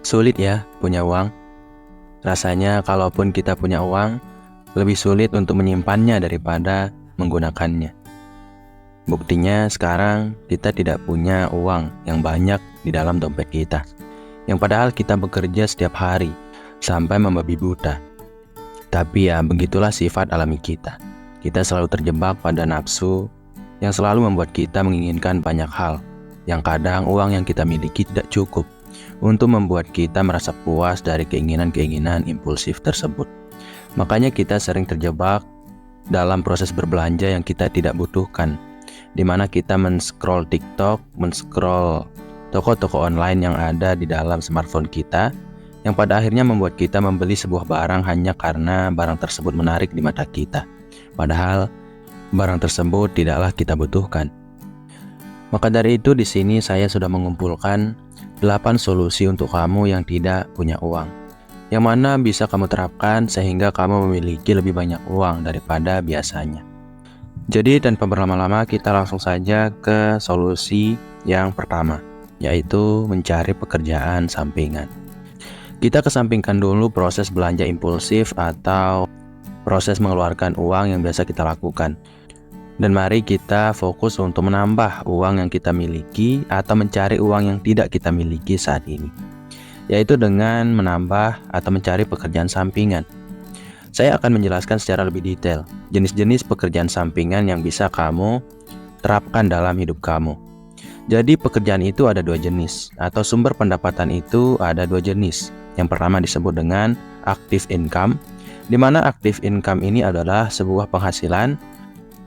Sulit ya punya uang. Rasanya kalaupun kita punya uang, lebih sulit untuk menyimpannya daripada menggunakannya. Buktinya sekarang kita tidak punya uang yang banyak di dalam dompet kita. Yang padahal kita bekerja setiap hari sampai membabi buta. Tapi ya begitulah sifat alami kita. Kita selalu terjebak pada nafsu yang selalu membuat kita menginginkan banyak hal. Yang kadang uang yang kita miliki tidak cukup untuk membuat kita merasa puas dari keinginan-keinginan impulsif tersebut. Makanya kita sering terjebak dalam proses berbelanja yang kita tidak butuhkan, di mana kita men-scroll TikTok, men-scroll toko-toko online yang ada di dalam smartphone kita, yang pada akhirnya membuat kita membeli sebuah barang hanya karena barang tersebut menarik di mata kita. Padahal barang tersebut tidaklah kita butuhkan. Maka dari itu di sini saya sudah mengumpulkan 8 solusi untuk kamu yang tidak punya uang, yang mana bisa kamu terapkan sehingga kamu memiliki lebih banyak uang daripada biasanya. Jadi tanpa berlama-lama kita langsung saja ke solusi yang pertama, yaitu mencari pekerjaan sampingan. Kita kesampingkan dulu proses belanja impulsif atau proses mengeluarkan uang yang biasa kita lakukan. Dan mari kita fokus untuk menambah uang yang kita miliki atau mencari uang yang tidak kita miliki saat ini, yaitu dengan menambah atau mencari pekerjaan sampingan. Saya akan menjelaskan secara lebih detail jenis-jenis pekerjaan sampingan yang bisa kamu terapkan dalam hidup kamu. Jadi pekerjaan itu ada 2 jenis, atau sumber pendapatan itu ada 2 jenis. Yang pertama disebut dengan active income, di mana active income ini adalah sebuah penghasilan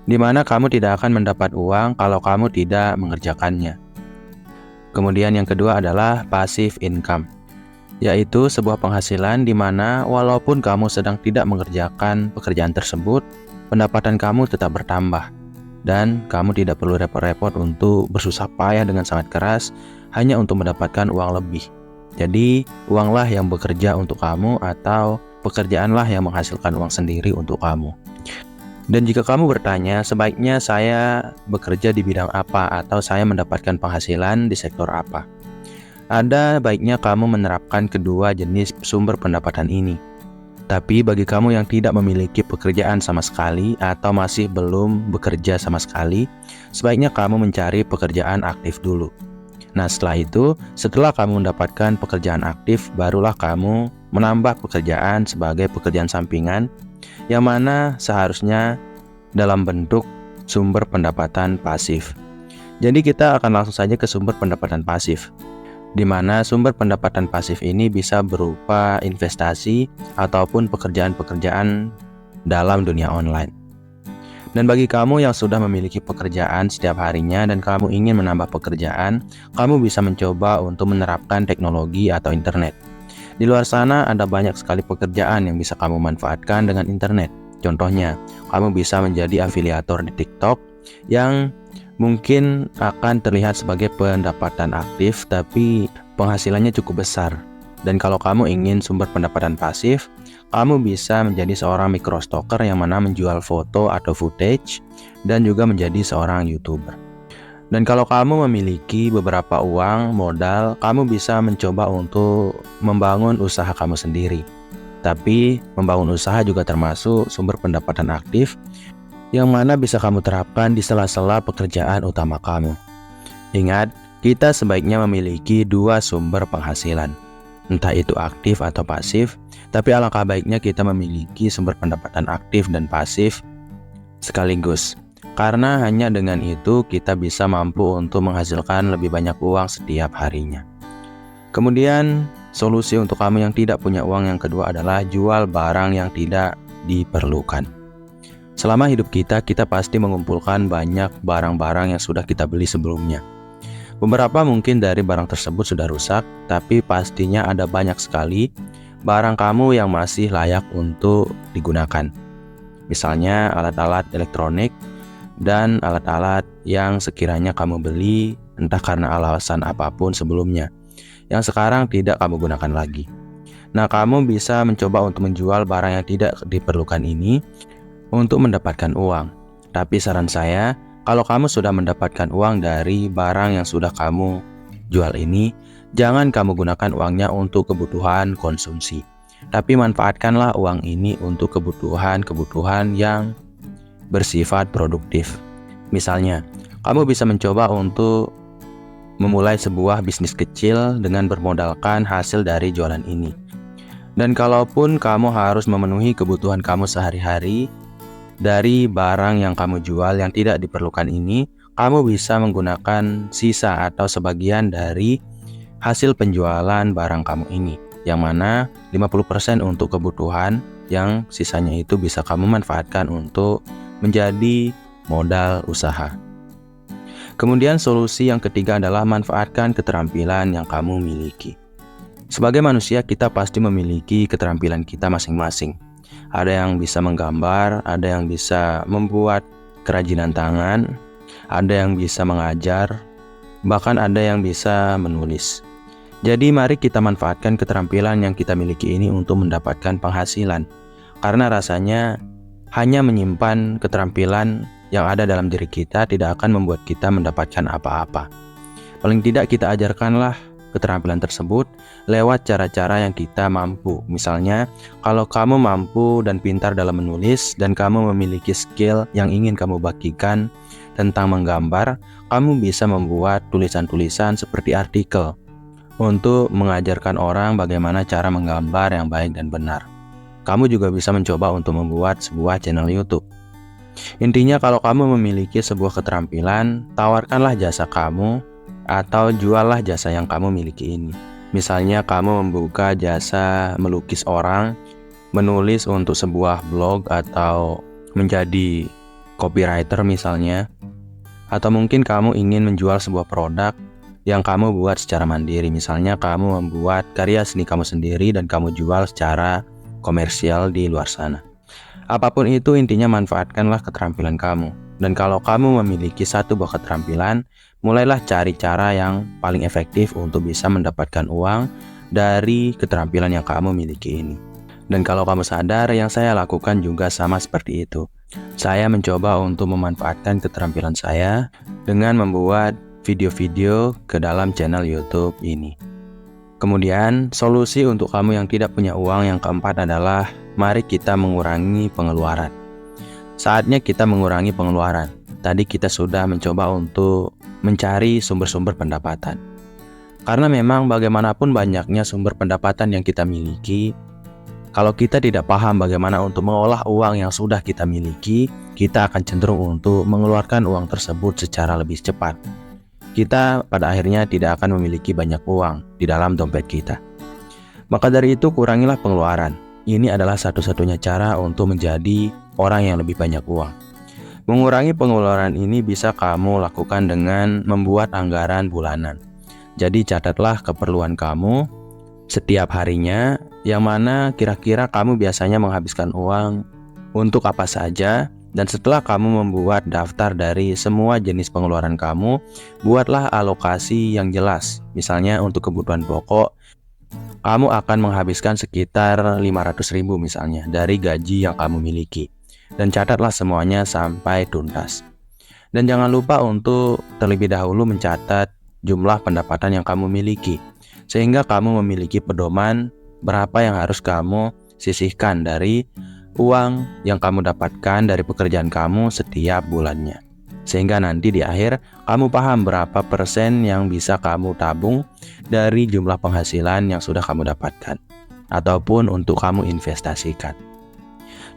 di mana kamu tidak akan mendapat uang kalau kamu tidak mengerjakannya. Kemudian yang kedua adalah passive income, yaitu sebuah penghasilan di mana walaupun kamu sedang tidak mengerjakan pekerjaan tersebut, pendapatan kamu tetap bertambah dan kamu tidak perlu repot-repot untuk bersusah payah dengan sangat keras hanya untuk mendapatkan uang lebih. Jadi, uanglah yang bekerja untuk kamu atau pekerjaanlah yang menghasilkan uang sendiri untuk kamu. Dan jika kamu bertanya, sebaiknya saya bekerja di bidang apa atau saya mendapatkan penghasilan di sektor apa? Ada baiknya kamu menerapkan kedua jenis sumber pendapatan ini. Tapi bagi kamu yang tidak memiliki pekerjaan sama sekali atau masih belum bekerja sama sekali, sebaiknya kamu mencari pekerjaan aktif dulu. Nah setelah kamu mendapatkan pekerjaan aktif, barulah kamu menambah pekerjaan sebagai pekerjaan sampingan, yang mana seharusnya dalam bentuk sumber pendapatan pasif. Jadi kita akan langsung saja ke sumber pendapatan pasif, di mana sumber pendapatan pasif ini bisa berupa investasi ataupun pekerjaan-pekerjaan dalam dunia online. Dan bagi kamu yang sudah memiliki pekerjaan setiap harinya dan kamu ingin menambah pekerjaan, kamu bisa mencoba untuk menerapkan teknologi atau internet. Di luar sana ada banyak sekali pekerjaan yang bisa kamu manfaatkan dengan internet. Contohnya, kamu bisa menjadi afiliator di TikTok yang mungkin akan terlihat sebagai pendapatan aktif tapi penghasilannya cukup besar. Dan kalau kamu ingin sumber pendapatan pasif, kamu bisa menjadi seorang microstocker yang mana menjual foto atau footage dan juga menjadi seorang YouTuber. Dan kalau kamu memiliki beberapa uang modal, kamu bisa mencoba untuk membangun usaha kamu sendiri. Tapi membangun usaha juga termasuk sumber pendapatan aktif yang mana bisa kamu terapkan di sela-sela pekerjaan utama kamu. Ingat, kita sebaiknya memiliki 2 sumber penghasilan, entah itu aktif atau pasif, tapi alangkah baiknya kita memiliki sumber pendapatan aktif dan pasif sekaligus. Karena hanya dengan itu kita bisa mampu untuk menghasilkan lebih banyak uang setiap harinya. Kemudian solusi untuk kamu yang tidak punya uang yang kedua adalah jual barang yang tidak diperlukan. Selama hidup kita pasti mengumpulkan banyak barang-barang yang sudah kita beli sebelumnya. Beberapa mungkin dari barang tersebut sudah rusak, tapi pastinya ada banyak sekali barang kamu yang masih layak untuk digunakan. Misalnya alat-alat elektronik dan alat-alat yang sekiranya kamu beli entah karena alasan apapun sebelumnya, yang sekarang tidak kamu gunakan lagi. Nah, kamu bisa mencoba untuk menjual barang yang tidak diperlukan ini untuk mendapatkan uang. Tapi saran saya, kalau kamu sudah mendapatkan uang dari barang yang sudah kamu jual ini, Jangan kamu gunakan uangnya untuk kebutuhan konsumsi, tapi manfaatkanlah uang ini untuk kebutuhan-kebutuhan yang bersifat produktif. Misalnya, kamu bisa mencoba untuk memulai sebuah bisnis kecil dengan bermodalkan hasil dari jualan ini. Dan kalaupun kamu harus memenuhi kebutuhan kamu sehari-hari dari barang yang kamu jual yang tidak diperlukan ini, kamu bisa menggunakan sisa atau sebagian dari hasil penjualan barang kamu ini, yang mana 50% untuk kebutuhan, yang sisanya itu bisa kamu manfaatkan untuk menjadi modal usaha. Kemudian solusi yang ketiga adalah manfaatkan keterampilan yang kamu miliki. Sebagai manusia, kita pasti memiliki keterampilan kita masing-masing. Ada yang bisa menggambar, ada yang bisa membuat kerajinan tangan, ada yang bisa mengajar, bahkan ada yang bisa menulis. Jadi mari kita manfaatkan keterampilan yang kita miliki ini untuk mendapatkan penghasilan. Karena rasanya hanya menyimpan keterampilan yang ada dalam diri kita tidak akan membuat kita mendapatkan apa-apa. Paling tidak kita ajarkanlah keterampilan tersebut lewat cara-cara yang kita mampu. Misalnya, kalau kamu mampu dan pintar dalam menulis dan kamu memiliki skill yang ingin kamu bagikan tentang menggambar, kamu bisa membuat tulisan-tulisan seperti artikel untuk mengajarkan orang bagaimana cara menggambar yang baik dan benar. Kamu juga bisa mencoba untuk membuat sebuah channel YouTube. Intinya, kalau kamu memiliki sebuah keterampilan, tawarkanlah jasa kamu atau juallah jasa yang kamu miliki ini. Misalnya kamu membuka jasa melukis orang, menulis untuk sebuah blog, atau menjadi copywriter misalnya. Atau mungkin kamu ingin menjual sebuah produk yang kamu buat secara mandiri. Misalnya kamu membuat karya seni kamu sendiri dan kamu jual secara komersial di luar sana. Apapun itu, intinya manfaatkanlah keterampilan kamu. Dan kalau kamu memiliki satu buah keterampilan, mulailah cari cara yang paling efektif untuk bisa mendapatkan uang dari keterampilan yang kamu miliki ini. Dan kalau kamu sadar, yang saya lakukan juga sama seperti itu. Saya mencoba untuk memanfaatkan keterampilan saya dengan membuat video-video ke dalam channel YouTube ini. Kemudian, solusi untuk kamu yang tidak punya uang yang keempat adalah mari kita mengurangi pengeluaran. Saatnya kita mengurangi pengeluaran. Tadi kita sudah mencoba untuk mencari sumber-sumber pendapatan. Karena memang bagaimanapun banyaknya sumber pendapatan yang kita miliki, kalau kita tidak paham bagaimana untuk mengolah uang yang sudah kita miliki, kita akan cenderung untuk mengeluarkan uang tersebut secara lebih cepat. Kita pada akhirnya tidak akan memiliki banyak uang di dalam dompet kita. Maka dari itu, kurangilah pengeluaran. Ini adalah satu-satunya cara untuk menjadi orang yang lebih banyak uang. Mengurangi pengeluaran ini bisa kamu lakukan dengan membuat anggaran bulanan. Jadi catatlah keperluan kamu setiap harinya, yang mana kira-kira kamu biasanya menghabiskan uang untuk apa saja. Dan setelah kamu membuat daftar dari semua jenis pengeluaran kamu, buatlah alokasi yang jelas. Misalnya untuk kebutuhan pokok, kamu akan menghabiskan sekitar 500.000 misalnya dari gaji yang kamu miliki. Dan catatlah semuanya sampai tuntas. Dan jangan lupa untuk terlebih dahulu mencatat jumlah pendapatan yang kamu miliki, sehingga kamu memiliki pedoman berapa yang harus kamu sisihkan dari uang yang kamu dapatkan dari pekerjaan kamu setiap bulannya. Sehingga nanti di akhir kamu paham berapa persen yang bisa kamu tabung dari jumlah penghasilan yang sudah kamu dapatkan, ataupun untuk kamu investasikan.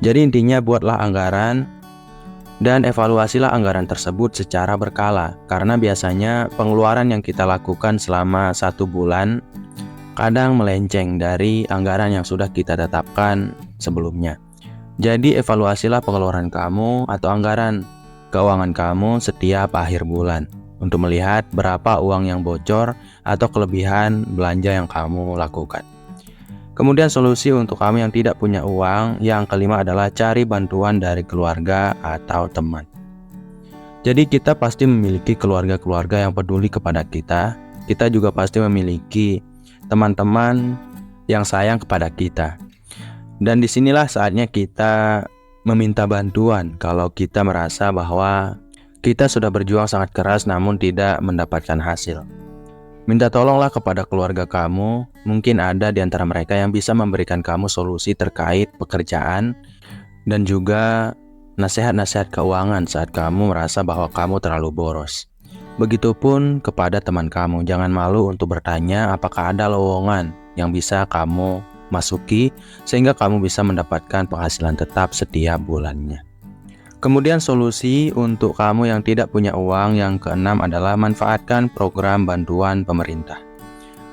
Jadi intinya, buatlah anggaran dan evaluasilah anggaran tersebut secara berkala. Karena biasanya pengeluaran yang kita lakukan selama 1 bulan kadang melenceng dari anggaran yang sudah kita tetapkan sebelumnya. Jadi evaluasilah pengeluaran kamu atau anggaran keuangan kamu setiap akhir bulan untuk melihat berapa uang yang bocor atau kelebihan belanja yang kamu lakukan. Kemudian solusi untuk kamu yang tidak punya uang yang kelima adalah cari bantuan dari keluarga atau teman. Jadi kita pasti memiliki keluarga-keluarga yang peduli kepada kita. Kita juga pasti memiliki teman-teman yang sayang kepada kita. Dan disinilah saatnya kita meminta bantuan kalau kita merasa bahwa kita sudah berjuang sangat keras namun tidak mendapatkan hasil. Minta tolonglah kepada keluarga kamu, mungkin ada di antara mereka yang bisa memberikan kamu solusi terkait pekerjaan dan juga nasihat-nasihat keuangan saat kamu merasa bahwa kamu terlalu boros. Begitupun kepada teman kamu, jangan malu untuk bertanya apakah ada lowongan yang bisa kamu masuki sehingga kamu bisa mendapatkan penghasilan tetap setiap bulannya. Kemudian solusi untuk kamu yang tidak punya uang yang keenam adalah manfaatkan program bantuan pemerintah.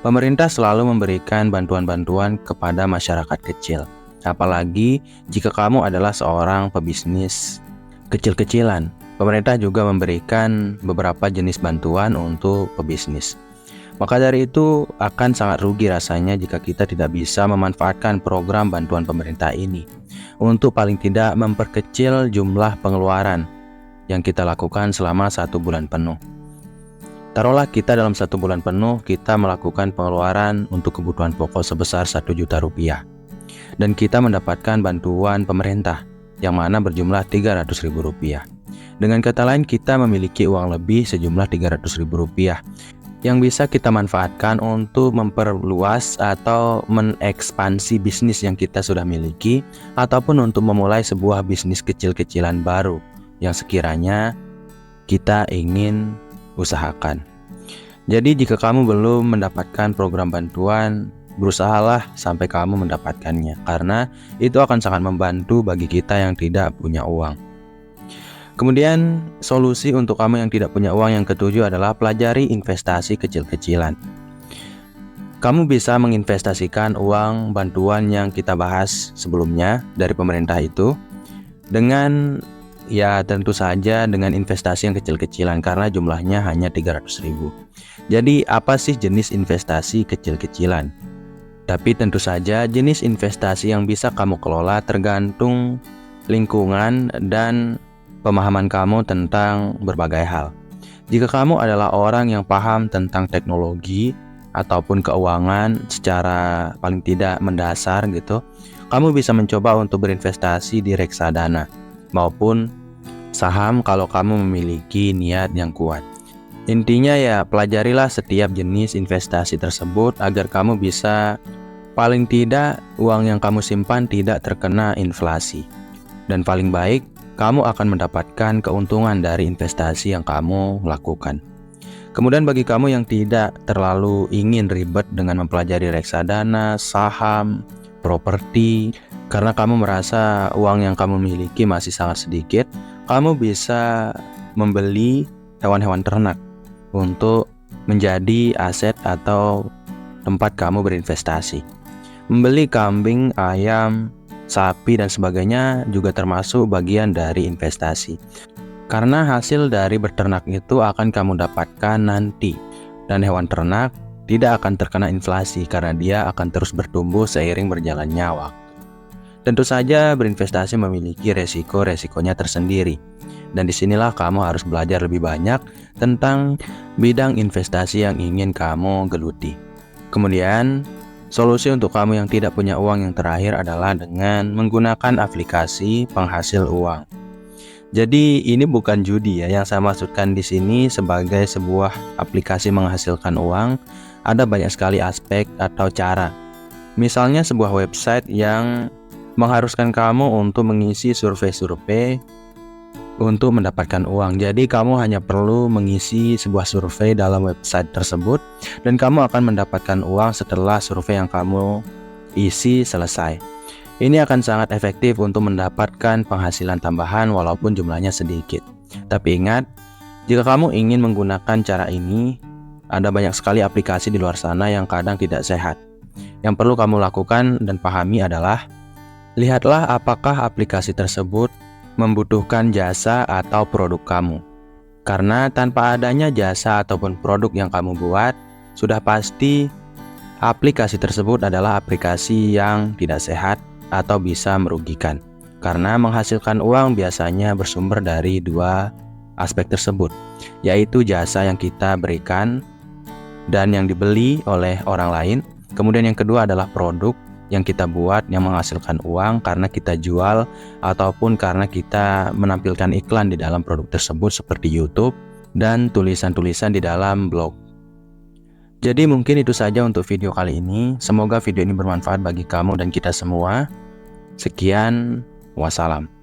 Pemerintah selalu memberikan bantuan-bantuan kepada masyarakat kecil, apalagi jika kamu adalah seorang pebisnis kecil-kecilan. Pemerintah juga memberikan beberapa jenis bantuan untuk pebisnis. Maka dari itu akan sangat rugi rasanya jika kita tidak bisa memanfaatkan program bantuan pemerintah ini untuk paling tidak memperkecil jumlah pengeluaran yang kita lakukan selama 1 bulan penuh. Taruhlah kita dalam 1 bulan penuh kita melakukan pengeluaran untuk kebutuhan pokok sebesar 1 juta rupiah. Dan kita mendapatkan bantuan pemerintah yang mana berjumlah 300 ribu rupiah. Dengan kata lain kita memiliki uang lebih sejumlah 300 ribu rupiah yang bisa kita manfaatkan untuk memperluas atau mengekspansi bisnis yang kita sudah miliki ataupun untuk memulai sebuah bisnis kecil-kecilan baru yang sekiranya kita ingin usahakan. Jadi jika kamu belum mendapatkan program bantuan, berusahalah sampai kamu mendapatkannya karena itu akan sangat membantu bagi kita yang tidak punya uang. Kemudian solusi untuk kamu yang tidak punya uang yang ketujuh adalah pelajari investasi kecil-kecilan. Kamu bisa menginvestasikan uang bantuan yang kita bahas sebelumnya dari pemerintah itu dengan tentu saja dengan investasi yang kecil-kecilan karena jumlahnya hanya 300 ribu. Jadi apa sih jenis investasi kecil-kecilan? Tapi tentu saja jenis investasi yang bisa kamu kelola tergantung lingkungan dan pemahaman kamu tentang berbagai hal. Jika kamu adalah orang yang paham tentang teknologi ataupun keuangan secara paling tidak mendasar gitu, kamu bisa mencoba untuk berinvestasi di reksadana maupun saham kalau kamu memiliki niat yang kuat. Intinya pelajarilah setiap jenis investasi tersebut agar kamu bisa paling tidak uang yang kamu simpan tidak terkena inflasi. Dan paling baik kamu akan mendapatkan keuntungan dari investasi yang kamu lakukan. Kemudian bagi kamu yang tidak terlalu ingin ribet dengan mempelajari reksadana, saham, properti, karena kamu merasa uang yang kamu miliki masih sangat sedikit, kamu bisa membeli hewan-hewan ternak untuk menjadi aset atau tempat kamu berinvestasi. Membeli kambing, ayam, sapi dan sebagainya juga termasuk bagian dari investasi. Karena hasil dari berternak itu akan kamu dapatkan nanti. Dan hewan ternak tidak akan terkena inflasi karena dia akan terus bertumbuh seiring berjalannya waktu. Tentu saja berinvestasi memiliki resiko-resikonya tersendiri. Dan disinilah kamu harus belajar lebih banyak tentang bidang investasi yang ingin kamu geluti. Kemudian solusi untuk kamu yang tidak punya uang yang terakhir adalah dengan menggunakan aplikasi penghasil uang. Jadi ini bukan judi yang saya maksudkan di sini sebagai sebuah aplikasi menghasilkan uang. Ada banyak sekali aspek atau cara. Misalnya sebuah website yang mengharuskan kamu untuk mengisi survei-survei untuk mendapatkan uang. Jadi kamu hanya perlu mengisi sebuah survei dalam website tersebut dan kamu akan mendapatkan uang setelah survei yang kamu isi selesai. Ini akan sangat efektif untuk mendapatkan penghasilan tambahan walaupun jumlahnya sedikit. Tapi ingat, jika kamu ingin menggunakan cara ini, ada banyak sekali aplikasi di luar sana yang kadang tidak sehat. Yang perlu kamu lakukan dan pahami adalah lihatlah apakah aplikasi tersebut membutuhkan jasa atau produk kamu. Karena tanpa adanya jasa ataupun produk yang kamu buat, sudah pasti aplikasi tersebut adalah aplikasi yang tidak sehat atau bisa merugikan. Karena menghasilkan uang biasanya bersumber dari dua aspek tersebut, yaitu jasa yang kita berikan dan yang dibeli oleh orang lain. Kemudian yang kedua adalah produk yang kita buat yang menghasilkan uang karena kita jual ataupun karena kita menampilkan iklan di dalam produk tersebut seperti YouTube dan tulisan-tulisan di dalam blog. Jadi mungkin itu saja untuk video kali ini. Semoga video ini bermanfaat bagi kamu dan kita semua. Sekian, wassalam.